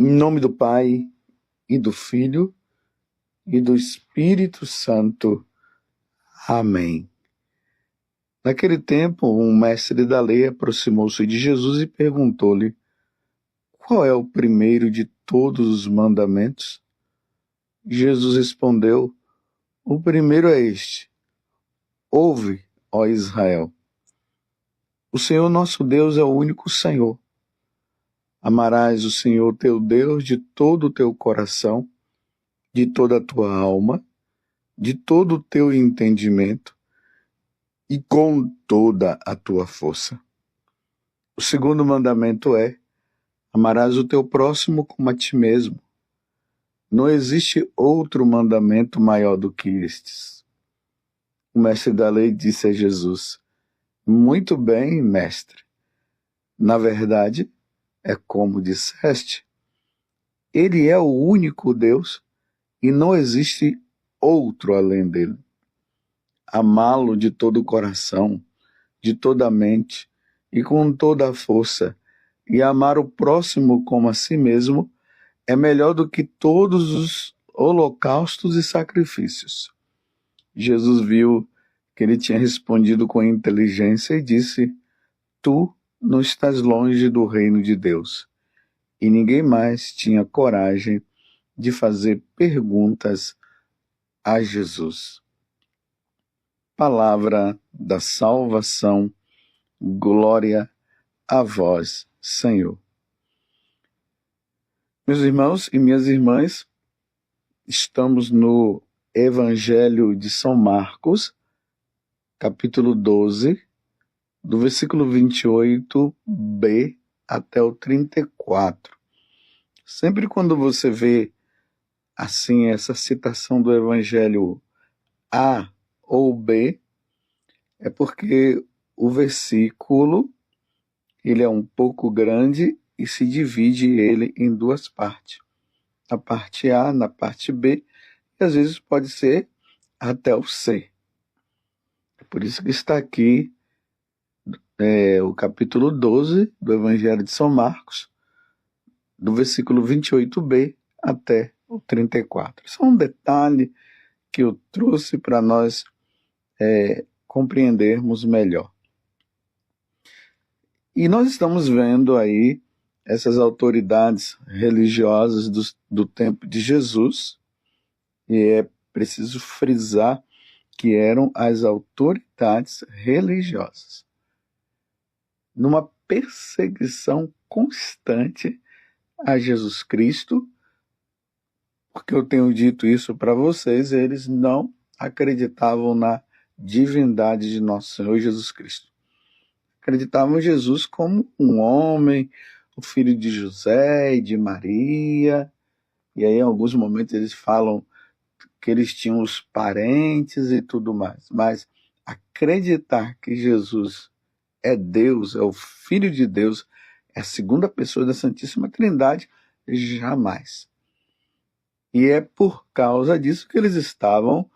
Em nome do Pai, e do Filho, e do Espírito Santo. Amém. Naquele tempo, um mestre da lei aproximou-se de Jesus e perguntou-lhe: qual é o primeiro de todos os mandamentos? Jesus respondeu: o primeiro é este: ouve, ó Israel. O Senhor nosso Deus é o único Senhor. Amarás o Senhor teu Deus de todo o teu coração, de toda a tua alma, de todo o teu entendimento e com toda a tua força. O segundo mandamento é: amarás o teu próximo como a ti mesmo. Não existe outro mandamento maior do que estes. O mestre da lei disse a Jesus: muito bem, mestre. Na verdade, é como disseste. Ele é o único Deus e não existe outro além dele. Amá-lo de todo o coração, de toda a mente e com toda a força, e amar o próximo como a si mesmo, é melhor do que todos os holocaustos e sacrifícios. Jesus viu que ele tinha respondido com inteligência e disse: tu não estás longe do reino de Deus. E ninguém mais tinha coragem de fazer perguntas a Jesus. Palavra da salvação, glória a vós, Senhor. Meus irmãos e minhas irmãs, estamos no Evangelho de São Marcos, capítulo 12, do versículo 28b até o 34. Sempre quando você vê assim essa citação do Evangelho A ou B, é porque o versículo ele é um pouco grande e se divide ele em duas partes. Na parte A, na parte B, e às vezes pode ser até o C. É por isso que está aqui o capítulo 12 do Evangelho de São Marcos, do versículo 28b até o 34. Isso é um detalhe que eu trouxe para nós compreendermos melhor. E nós estamos vendo aí essas autoridades religiosas do tempo de Jesus, e é preciso frisar que eram as autoridades religiosas, numa perseguição constante a Jesus Cristo, porque eu tenho dito isso para vocês, eles não acreditavam na divindade de nosso Senhor Jesus Cristo. Acreditavam em Jesus como um homem, o filho de José e de Maria, e aí em alguns momentos eles falam que eles tinham os parentes e tudo mais, mas acreditar que Jesus é Deus, é o Filho de Deus, é a segunda pessoa da Santíssima Trindade, jamais. E é por causa disso que eles estavam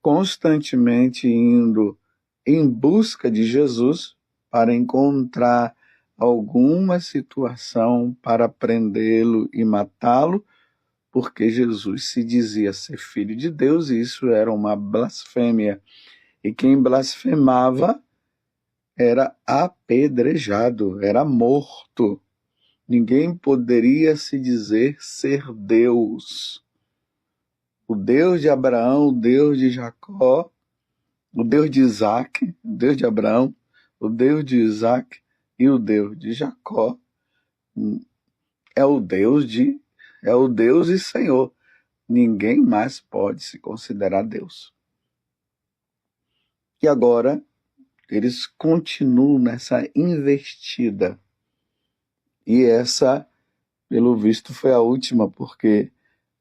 constantemente indo em busca de Jesus para encontrar alguma situação para prendê-lo e matá-lo, porque Jesus se dizia ser filho de Deus e isso era uma blasfêmia. E quem blasfemava era apedrejado, era morto. Ninguém poderia se dizer ser Deus. O Deus de Abraão, o Deus de Jacó, o Deus de Isaac, o Deus de Abraão, o Deus de Isaac e o Deus de Jacó é o Deus e Senhor. Ninguém mais pode se considerar Deus. E agora eles continuam nessa investida. E essa, pelo visto, foi a última, porque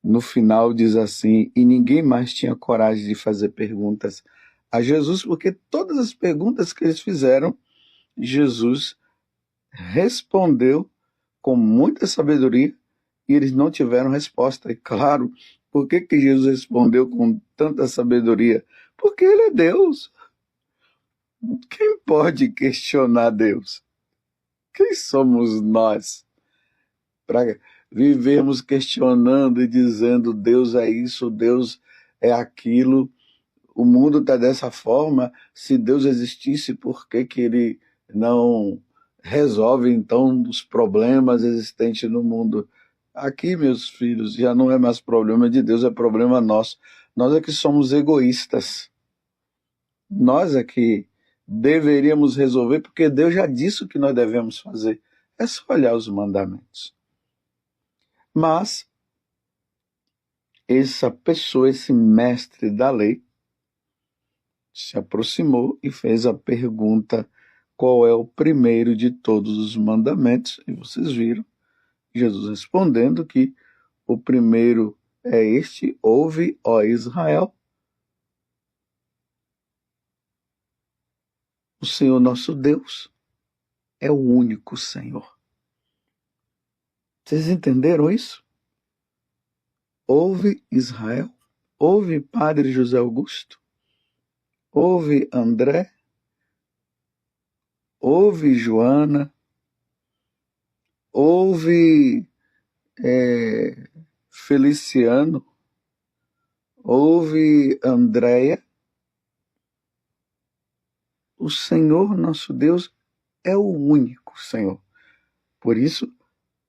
no final diz assim: e ninguém mais tinha coragem de fazer perguntas a Jesus, porque todas as perguntas que eles fizeram, Jesus respondeu com muita sabedoria e eles não tiveram resposta. E claro, por que Jesus respondeu com tanta sabedoria? Porque ele é Deus. Quem pode questionar Deus? Quem somos nós para vivermos questionando e dizendo Deus é isso, Deus é aquilo, o mundo está dessa forma, se Deus existisse, por que que ele não resolve então os problemas existentes no mundo? Aqui, meus filhos, já não é mais problema de Deus, é problema nosso. Nós é que somos egoístas. Nós é que deveríamos resolver, porque Deus já disse o que nós devemos fazer. É só olhar os mandamentos. Mas essa pessoa, esse mestre da lei, se aproximou e fez a pergunta: qual é o primeiro de todos os mandamentos? E vocês viram Jesus respondendo que o primeiro é este: ouve, ó Israel, o Senhor nosso Deus é o único Senhor. Vocês entenderam isso? Ouve, Israel, ouve, Padre José Augusto, ouve, André, ouve, Joana, ouve, Feliciano, ouve, Andréia. O Senhor nosso Deus é o único Senhor. Por isso,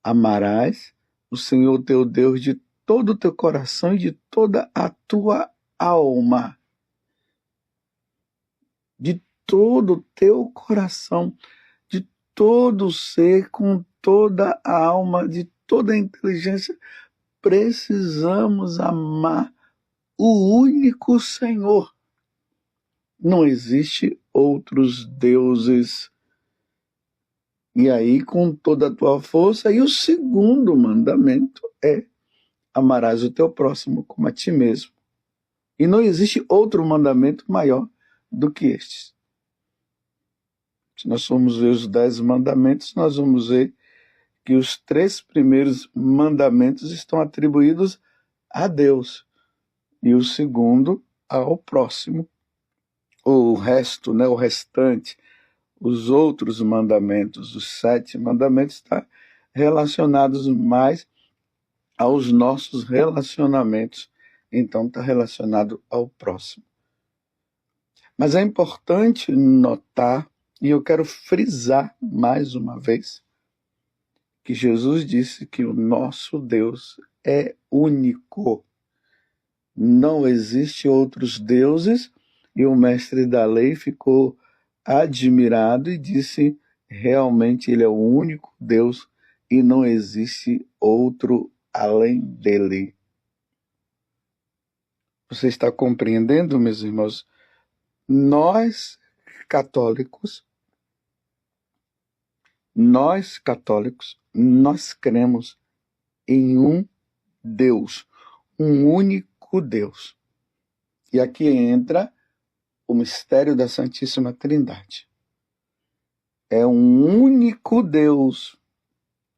amarás o Senhor teu Deus de todo o teu coração e de toda a tua alma. De todo o teu coração, de todo o ser, com toda a alma, de toda a inteligência. Precisamos amar o único Senhor. Não existe outros deuses. E aí, com toda a tua força. E o segundo mandamento é: amarás o teu próximo como a ti mesmo. E não existe outro mandamento maior do que estes. Se nós formos ver os 10 mandamentos, nós vamos ver que os 3 primeiros mandamentos estão atribuídos a Deus e o segundo ao próximo. O resto, o restante, os outros mandamentos, os 7 mandamentos, estão relacionados mais aos nossos relacionamentos. Então, está relacionado ao próximo. Mas é importante notar, e eu quero frisar mais uma vez, que Jesus disse que o nosso Deus é único. Não existe outros deuses, e o mestre da lei ficou admirado e disse: realmente ele é o único Deus e não existe outro além dele. Você está compreendendo, meus irmãos? Nós católicos, nós cremos em um Deus, um único Deus. E aqui entra o mistério da Santíssima Trindade. É um único Deus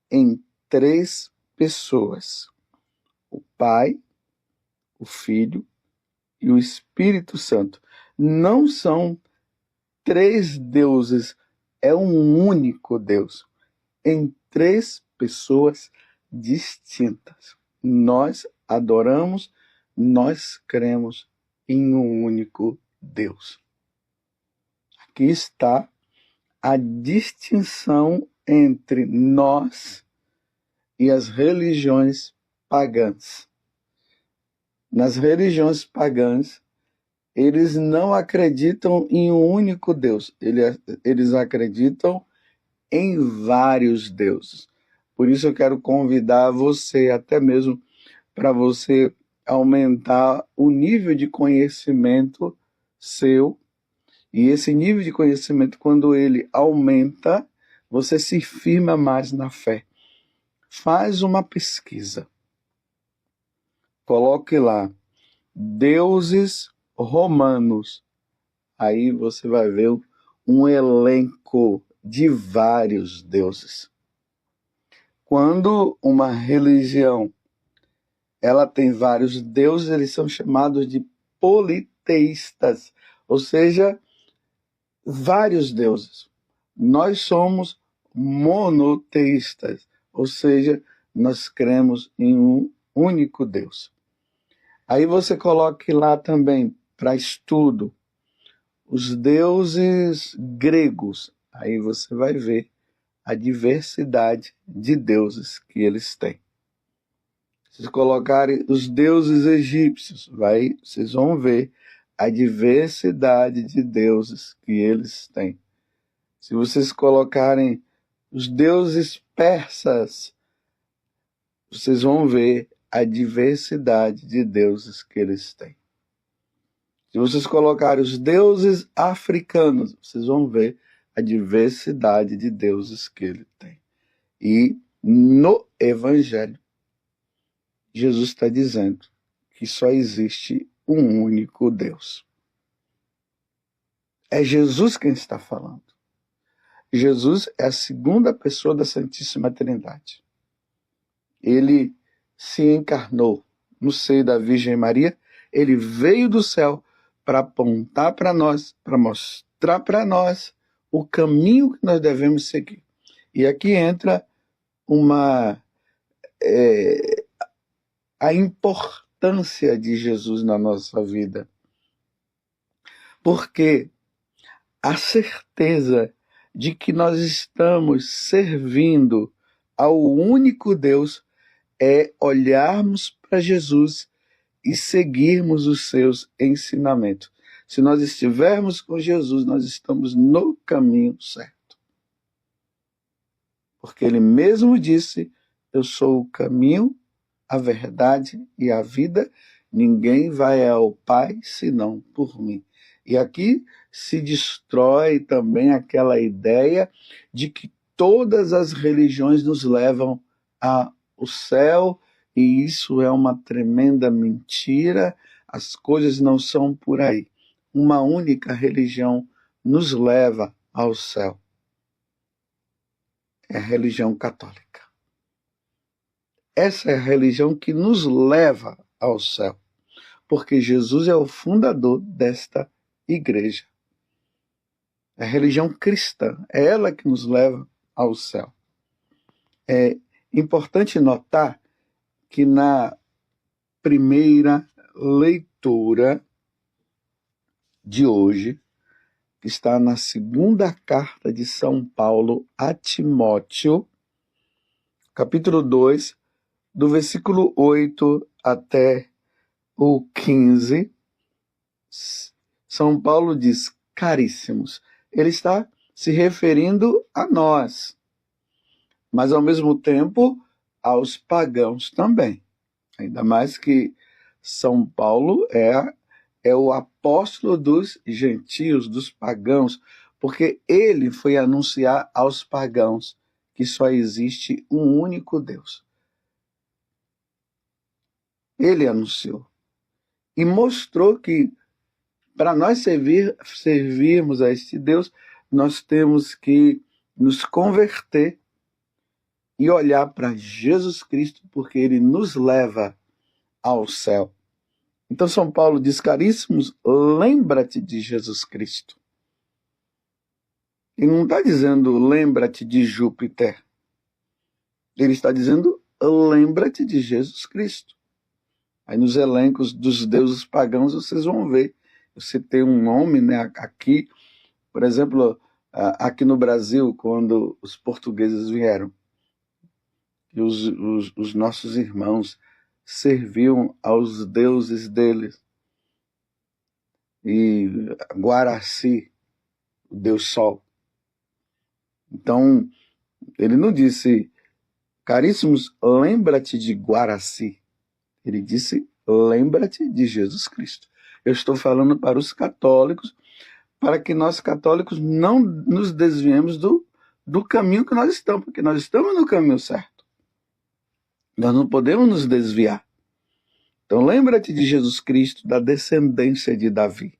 em 3 pessoas: o Pai, o Filho e o Espírito Santo. Não são 3 deuses, é um único Deus em 3 pessoas distintas. Nós adoramos, nós cremos em um único Deus. Aqui está a distinção entre nós e as religiões pagãs. Nas religiões pagãs, eles não acreditam em um único Deus, eles acreditam em vários deuses. Por isso eu quero convidar você, até mesmo para você aumentar o nível de conhecimento seu. E esse nível de conhecimento, quando ele aumenta, você se firma mais na fé. Faz uma pesquisa. Coloque lá, deuses romanos. Aí você vai ver um elenco de vários deuses. Quando uma religião ela tem vários deuses, eles são chamados de politeístas, ou seja, vários deuses. Nós somos monoteístas, ou seja, nós cremos em um único Deus. Aí você coloque lá também, para estudo, os deuses gregos. Aí você vai ver a diversidade de deuses que eles têm. Se colocarem os deuses egípcios, vocês vão ver a diversidade de deuses que eles têm. Se vocês colocarem os deuses persas, vocês vão ver a diversidade de deuses que eles têm. Se vocês colocarem os deuses africanos, vocês vão ver a diversidade de deuses que ele tem. E no Evangelho, Jesus está dizendo que só existe um único Deus. É Jesus quem está falando. Jesus é a segunda pessoa da Santíssima Trindade. Ele se encarnou no seio da Virgem Maria, ele veio do céu para apontar para nós, para mostrar para nós o caminho que nós devemos seguir. E aqui entra a importância de Jesus na nossa vida. Porque a certeza de que nós estamos servindo ao único Deus é olharmos para Jesus e seguirmos os seus ensinamentos. Se nós estivermos com Jesus, nós estamos no caminho certo. Porque ele mesmo disse, eu sou o caminho, a verdade e a vida, ninguém vai ao Pai senão por mim. E aqui se destrói também aquela ideia de que todas as religiões nos levam ao céu, e isso é uma tremenda mentira, as coisas não são por aí. Uma única religião nos leva ao céu. É a religião católica. Essa é a religião que nos leva ao céu, porque Jesus é o fundador desta igreja. É a religião cristã, é ela que nos leva ao céu. É importante notar que na primeira leitura de hoje, que está na segunda carta de São Paulo a Timóteo, capítulo 2, do versículo 8 até o 15, São Paulo diz, caríssimos, ele está se referindo a nós, mas ao mesmo tempo aos pagãos também. Ainda mais que São Paulo é o apóstolo dos gentios, dos pagãos, porque ele foi anunciar aos pagãos que só existe um único Deus. Ele anunciou e mostrou que para nós servirmos a este Deus, nós temos que nos converter e olhar para Jesus Cristo, porque ele nos leva ao céu. Então São Paulo diz, caríssimos, lembra-te de Jesus Cristo. Ele não está dizendo, lembra-te de Júpiter. Ele está dizendo, lembra-te de Jesus Cristo. Aí nos elencos dos deuses pagãos vocês vão ver. Você tem um nome, né, aqui, por exemplo, aqui no Brasil, quando os portugueses vieram, e os nossos irmãos serviam aos deuses deles. E Guaraci, o Deus Sol. Então, ele não disse, caríssimos, lembra-te de Guaraci. Ele disse, lembra-te de Jesus Cristo. Eu estou falando para os católicos, para que nós católicos não nos desviemos do caminho que nós estamos, porque nós estamos no caminho certo. Nós não podemos nos desviar. Então lembra-te de Jesus Cristo, da descendência de Davi,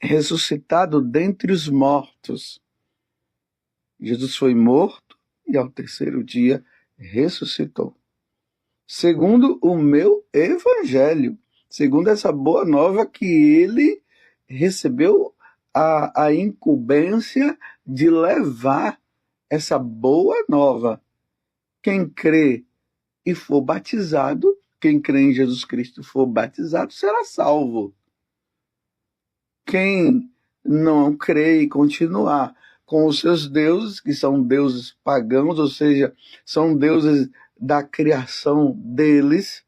ressuscitado dentre os mortos. Jesus foi morto e ao terceiro dia ressuscitou. Segundo o meu evangelho, segundo essa boa nova que ele recebeu a incumbência de levar essa boa nova. Quem crê e for batizado, quem crê em Jesus Cristo e for batizado será salvo. Quem não crê e continuar com os seus deuses, que são deuses pagãos, ou seja, são deuses da criação deles,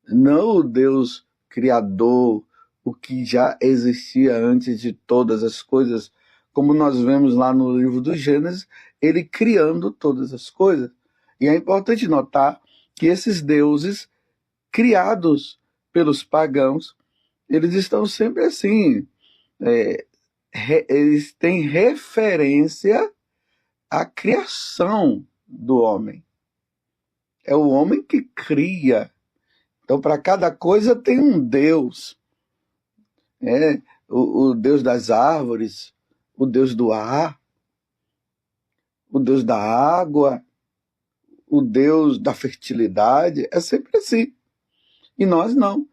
não o Deus criador, o que já existia antes de todas as coisas, como nós vemos lá no livro do Gênesis, ele criando todas as coisas. E é importante notar que esses deuses criados pelos pagãos, eles estão sempre assim, eles têm referência à criação do homem. É o homem que cria. Então, para cada coisa tem um Deus. O Deus das árvores, o Deus do ar, o Deus da água, o Deus da fertilidade. É sempre assim. E nós não.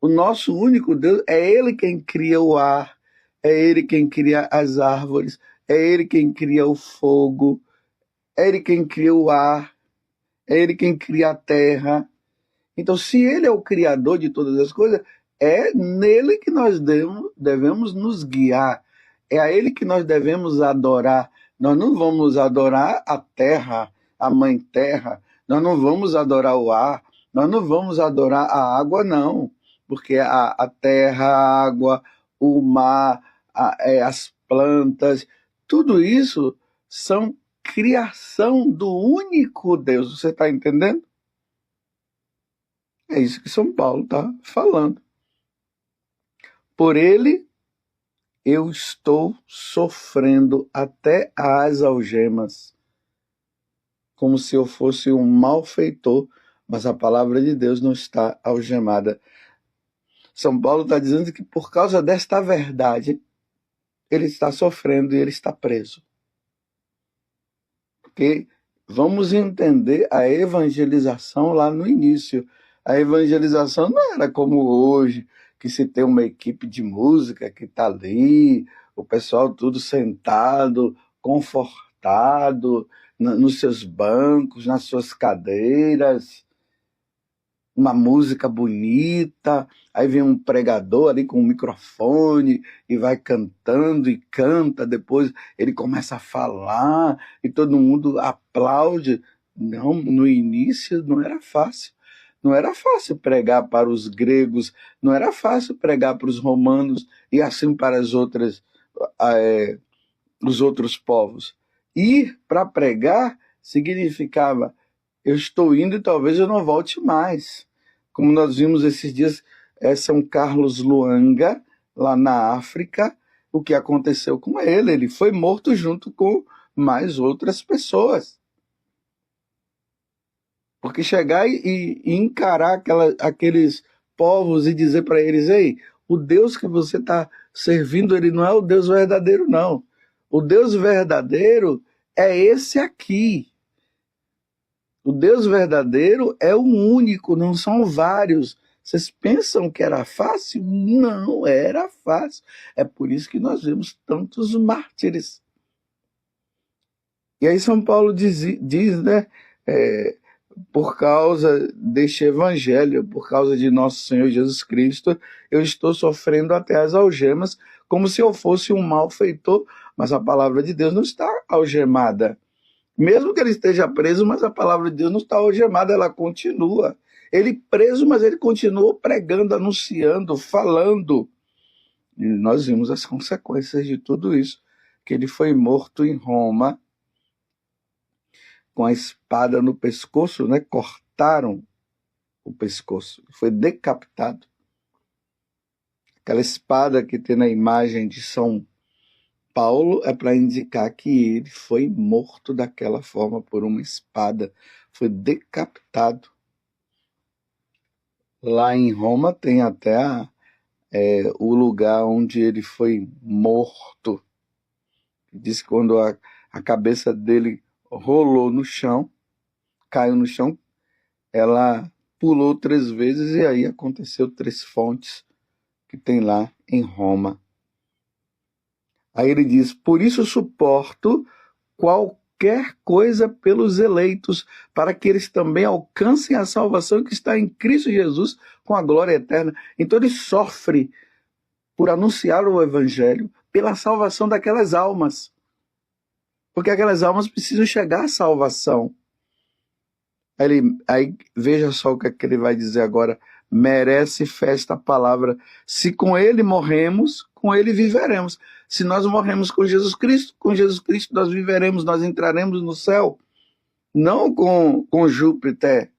O nosso único Deus é Ele quem cria o ar, é Ele quem cria as árvores, é Ele quem cria o fogo, é Ele quem cria o ar, é Ele quem cria a terra. Então, se Ele é o criador de todas as coisas, é nele que nós devemos nos guiar. É a Ele que nós devemos adorar. Nós não vamos adorar a terra, a mãe terra. Nós não vamos adorar o ar. Nós não vamos adorar a água, não. Porque a terra, a água, o mar, as plantas, tudo isso são criação do único Deus. Você está entendendo? É isso que São Paulo está falando. Por ele, eu estou sofrendo até as algemas, como se eu fosse um malfeitor, mas a palavra de Deus não está algemada. São Paulo está dizendo que por causa desta verdade, ele está sofrendo e ele está preso. Porque vamos entender a evangelização lá no início. A evangelização não era como hoje, que se tem uma equipe de música que está ali, o pessoal tudo sentado, confortado, nos seus bancos, nas suas cadeiras, uma música bonita, aí vem um pregador ali com um microfone e vai cantando e canta, depois ele começa a falar e todo mundo aplaude. Não, no início não era fácil. Não era fácil pregar para os gregos, não era fácil pregar para os romanos e assim para os outros povos. Ir para pregar significava, eu estou indo e talvez eu não volte mais. Como nós vimos esses dias, São Carlos Luanga, lá na África, o que aconteceu com ele? Ele foi morto junto com mais outras pessoas. Porque chegar e encarar aqueles povos e dizer para eles, ei, o Deus que você está servindo, ele não é o Deus verdadeiro, não. O Deus verdadeiro é esse aqui. O Deus verdadeiro é o único, não são vários. Vocês pensam que era fácil? Não era fácil. É por isso que nós vemos tantos mártires. E aí São Paulo diz né? Por causa deste evangelho, por causa de nosso Senhor Jesus Cristo, eu estou sofrendo até as algemas, como se eu fosse um malfeitor, mas a palavra de Deus não está algemada. Mesmo que ele esteja preso, mas a palavra de Deus não está algemada, ela continua. Ele preso, mas ele continuou pregando, anunciando, falando. E nós vimos as consequências de tudo isso, que ele foi morto em Roma, com a espada no pescoço, né? Cortaram o pescoço, foi decapitado. Aquela espada que tem na imagem de São Paulo é para indicar que ele foi morto daquela forma por uma espada, foi decapitado. Lá em Roma tem até o lugar onde ele foi morto. Diz que quando a cabeça dele rolou no chão, caiu no chão, ela pulou 3 vezes e aí aconteceu 3 fontes que tem lá em Roma. Aí ele diz, por isso suporto qualquer coisa pelos eleitos, para que eles também alcancem a salvação que está em Cristo Jesus com a glória eterna. Então ele sofre por anunciar o evangelho, pela salvação daquelas almas. Porque aquelas almas precisam chegar à salvação. Aí veja só o que ele vai dizer agora. Merece festa a palavra. Se com ele morremos, com ele viveremos. Se nós morremos com Jesus Cristo nós viveremos, nós entraremos no céu. Não com Júpiter,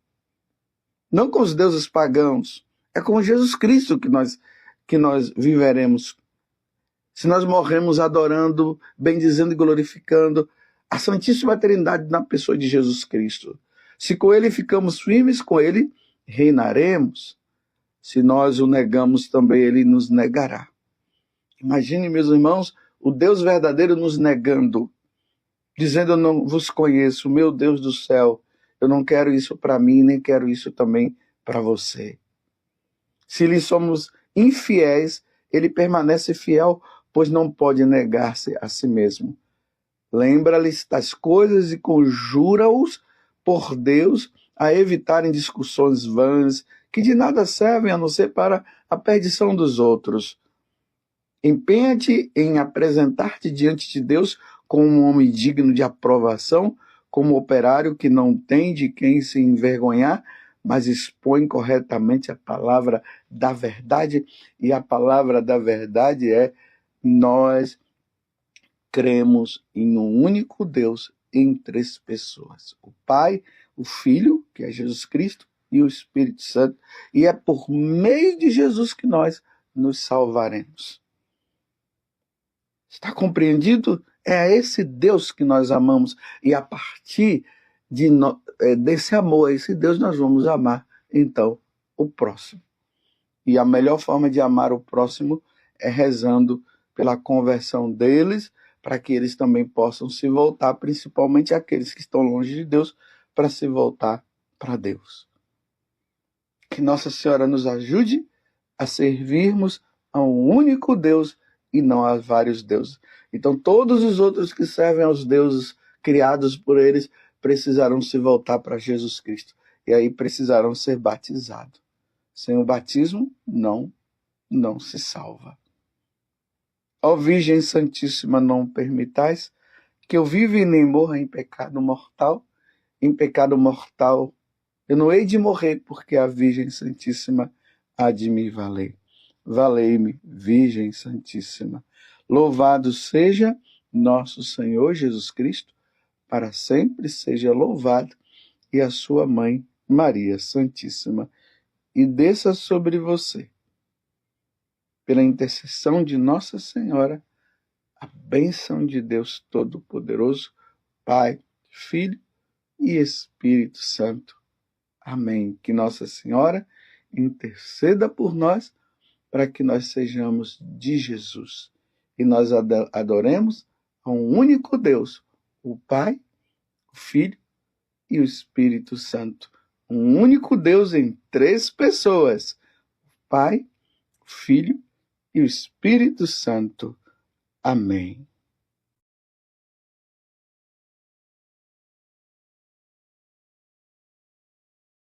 não com os deuses pagãos. É com Jesus Cristo que nós viveremos. Se nós morremos adorando, bendizendo e glorificando a Santíssima Trindade na pessoa de Jesus Cristo. Se com ele ficamos firmes, com ele reinaremos. Se nós o negamos, também ele nos negará. Imagine, meus irmãos, o Deus verdadeiro nos negando, dizendo: eu não vos conheço, meu Deus do céu, eu não quero isso para mim, nem quero isso também para você. Se lhe somos infiéis, ele permanece fiel, pois não pode negar-se a si mesmo. Lembra-lhes das coisas e conjura-os por Deus a evitarem discussões vãs, que de nada servem a não ser para a perdição dos outros. Empenha-te em apresentar-te diante de Deus como um homem digno de aprovação, como operário que não tem de quem se envergonhar, mas expõe corretamente a palavra da verdade. E a palavra da verdade é: nós cremos em um único Deus em 3 pessoas. O Pai, o Filho, que é Jesus Cristo, e o Espírito Santo. E é por meio de Jesus que nós nos salvaremos. Está compreendido? É a esse Deus que nós amamos. E a partir desse amor a esse Deus, nós vamos amar, então, o próximo. E a melhor forma de amar o próximo é rezando pela conversão deles, para que eles também possam se voltar, principalmente aqueles que estão longe de Deus, para se voltar para Deus. Que Nossa Senhora nos ajude a servirmos a um único Deus e não a vários deuses. Então, todos os outros que servem aos deuses criados por eles precisarão se voltar para Jesus Cristo. E aí precisarão ser batizados. Sem o batismo, não se salva. Ó Virgem Santíssima, não permitais que eu viva e nem morra em pecado mortal. Em pecado mortal eu não hei de morrer, porque a Virgem Santíssima há de me valer. Valei-me, Virgem Santíssima. Louvado seja nosso Senhor Jesus Cristo, para sempre seja louvado, e a sua mãe, Maria Santíssima. E desça sobre você, pela intercessão de Nossa Senhora, a bênção de Deus Todo-Poderoso, Pai, Filho e Espírito Santo. Amém. Que Nossa Senhora interceda por nós, para que nós sejamos de Jesus. E nós adoremos a um único Deus, o Pai, o Filho e o Espírito Santo. Um único Deus em 3 pessoas, o Pai, o Filho e o Espírito Santo. Amém.